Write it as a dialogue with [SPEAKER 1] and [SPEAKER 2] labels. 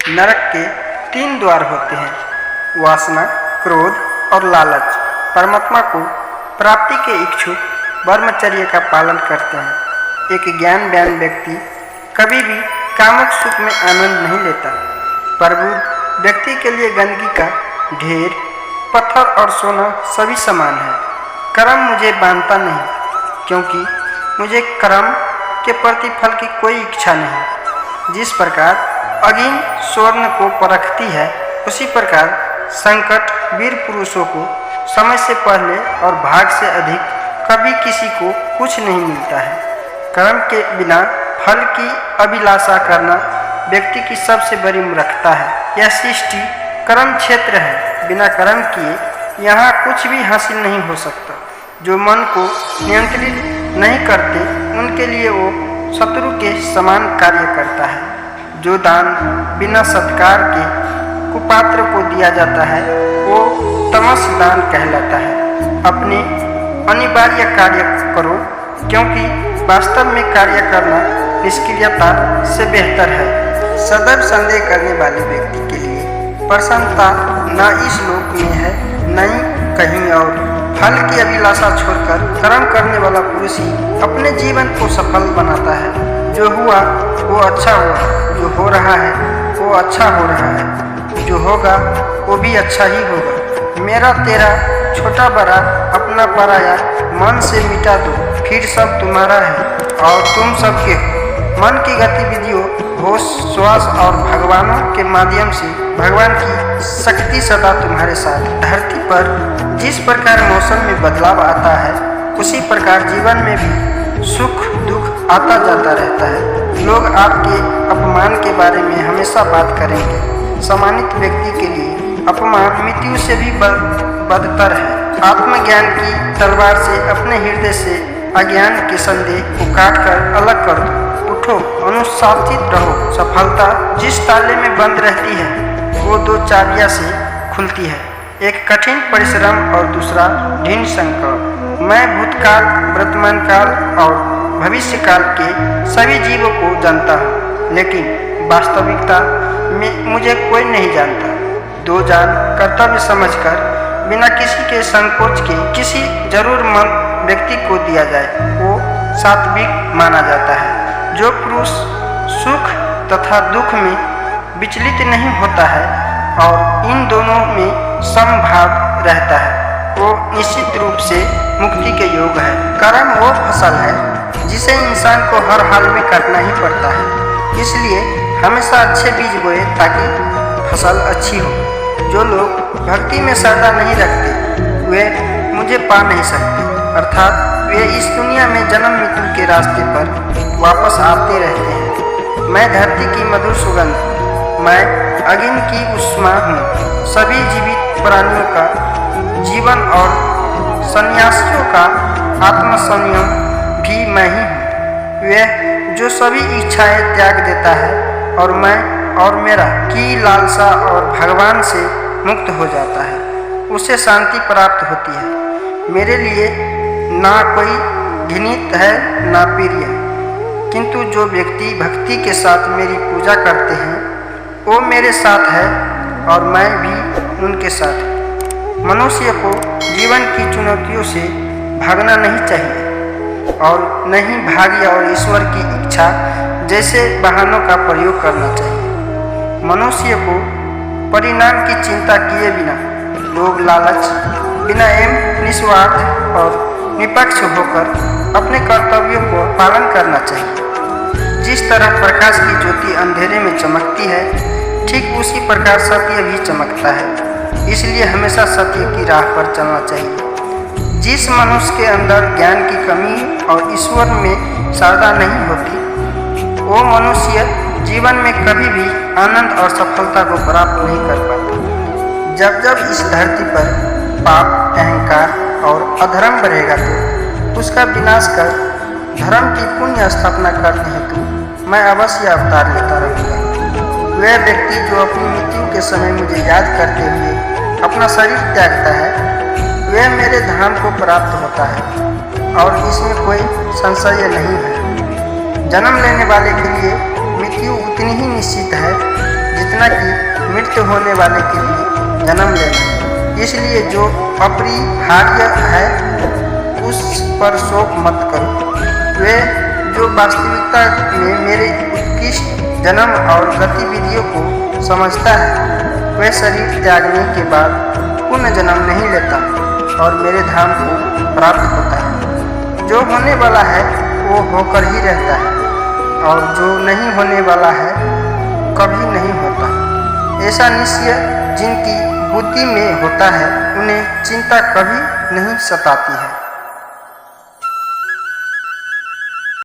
[SPEAKER 1] नरक के 3 द्वार होते हैं, वासना, क्रोध और लालच। परमात्मा को प्राप्ति के इच्छुक ब्रह्मचर्य का पालन करते हैं। एक ज्ञानवान व्यक्ति कभी भी कामुक सुख में आनंद नहीं लेता। प्रबुद्ध व्यक्ति के लिए गंदगी का ढेर, पत्थर और सोना सभी समान है। कर्म मुझे बांधता नहीं, क्योंकि मुझे कर्म के प्रतिफल की कोई इच्छा नहीं। जिस प्रकार अग्नि स्वर्ण को परखती है, उसी प्रकार संकट वीर पुरुषों को समय से पहले और भाग से अधिक कभी किसी को कुछ नहीं मिलता है। कर्म के बिना फल की अभिलाषा करना व्यक्ति की सबसे बड़ी मूर्खता है। यह सृष्टि कर्म क्षेत्र है। बिना कर्म किए यहाँ कुछ भी हासिल नहीं हो सकता। जो मन को नियंत्रित नहीं करते, उनके लिए वो शत्रु के समान कार्य करता है। जो दान बिना सत्कार के कुपात्र को दिया जाता है, वो तमस दान कहलाता है। अपने अनिवार्य कार्य करो, क्योंकि वास्तव में कार्य करना निष्क्रियता से बेहतर है। सदैव संदेह करने वाले व्यक्ति के लिए प्रसन्नता न इस लोक में है, न ही कहीं और। फल की अभिलाषा छोड़कर कर्म करने वाला पुरुष ही अपने जीवन को सफल बनाता है। जो हुआ वो अच्छा हुआ, जो हो रहा है वो अच्छा हो रहा है, जो होगा वो भी अच्छा ही होगा। मेरा तेरा, छोटा बड़ा, अपना पराया मन से मिटा दो, फिर सब तुम्हारा है और तुम सबके हो। मन की गतिविधियों, होश, श्वास और भगवानों के माध्यम से भगवान की शक्ति सदा तुम्हारे साथ। धरती पर जिस प्रकार मौसम में बदलाव आता है, उसी प्रकार जीवन में भी सुख दुख आता जाता रहता है। लोग आपके अपमान के बारे में हमेशा बात करेंगे। सम्मानित व्यक्ति के लिए अपमान मृत्यु से भी बदतर है। आत्मज्ञान की तलवार से अपने हृदय से अज्ञान के संदेह को काट कर अलग कर दो। उठो, अनुशासित रहो। सफलता जिस ताले में बंद रहती है, वो 2 चाबियां से खुलती है। एक कठिन परिश्रम और दूसरा दृढ़ संकल्प। मैं भूतकाल, वर्तमान काल और भविष्य काल के सभी जीवों को जानता हूँ, लेकिन वास्तविकता में मुझे कोई नहीं जानता। 2 जान कर्तव्य समझकर बिना किसी के संकोच के किसी जरूरतमंद व्यक्ति को दिया जाए, वो सात्विक माना जाता है। जो पुरुष सुख तथा दुख में विचलित नहीं होता है और इन दोनों में समभाव रहता है, वो निश्चित रूप से मुक्ति के योग है। कर्म वो फसल है जिसे इंसान को हर हाल में काटना ही पड़ता है। इसलिए हमेशा अच्छे बीज बोए ताकि फसल अच्छी हो। जो लोग भक्ति में श्रद्धा नहीं रखते, वे मुझे पा नहीं सकते, अर्थात वे इस दुनिया में जन्म मृत्यु के रास्ते पर वापस आते रहते हैं। मैं धरती की मधुर सुगंध, मैं अग्नि की उष्मा हूँ। सभी जीवित प्राणियों का जीवन और सन्यासियों का आत्मसंयम भी मैं ही हूँ। वह जो सभी इच्छाएं त्याग देता है और मैं और मेरा की लालसा और भगवान से मुक्त हो जाता है, उसे शांति प्राप्त होती है। मेरे लिए ना कोई घृणित है ना प्रिय, किंतु जो व्यक्ति भक्ति के साथ मेरी पूजा करते हैं, वो मेरे साथ है और मैं भी उनके साथ हूँ। मनुष्य को जीवन की चुनौतियों से भागना नहीं चाहिए और न ही भाग्य और ईश्वर की इच्छा जैसे बहानों का प्रयोग करना चाहिए। मनुष्य को परिणाम की चिंता किए बिना, लोभ लालच बिना एवं निस्वार्थ और निष्पक्ष होकर अपने कर्तव्यों को पालन करना चाहिए। जिस तरह प्रकाश की ज्योति अंधेरे में चमकती है, ठीक उसी प्रकार सत्य भी चमकता है। इसलिए हमेशा सत्य की राह पर चलना चाहिए। जिस मनुष्य के अंदर ज्ञान की कमी और ईश्वर में श्रद्धा नहीं होती, वो मनुष्य जीवन में कभी भी आनंद और सफलता को प्राप्त नहीं कर पाता। जब जब इस धरती पर पाप, अहंकार और अधर्म बढ़ेगा, तो उसका विनाश कर धर्म की पुण्य स्थापना करने हेतु मैं अवश्य अवतार लेता रहूँगा। वह व्यक्ति जो अपनी मृत्यु के समय मुझे याद करते हुए अपना शरीर त्यागता है, वह मेरे धाम को प्राप्त होता है और इसमें कोई संशय नहीं है। जन्म लेने वाले के लिए मृत्यु उतनी ही निश्चित है जितनी इतना कि मृत्यु होने वाले के लिए जन्म लेना। इसलिए जो अपरिहार्य है उस पर शोक मत करो। वे जो वास्तविकता में मेरे उत्कृष्ट जन्म और गतिविधियों को समझता है, वह शरीर त्यागने के बाद पुनः जन्म नहीं लेता और मेरे धाम को प्राप्त होता है। जो होने वाला है वो होकर ही रहता है और जो नहीं होने वाला है कभी नहीं होता। ऐसा निश्चय जिनकी बुद्धि में होता है उन्हें चिंता कभी नहीं सताती है।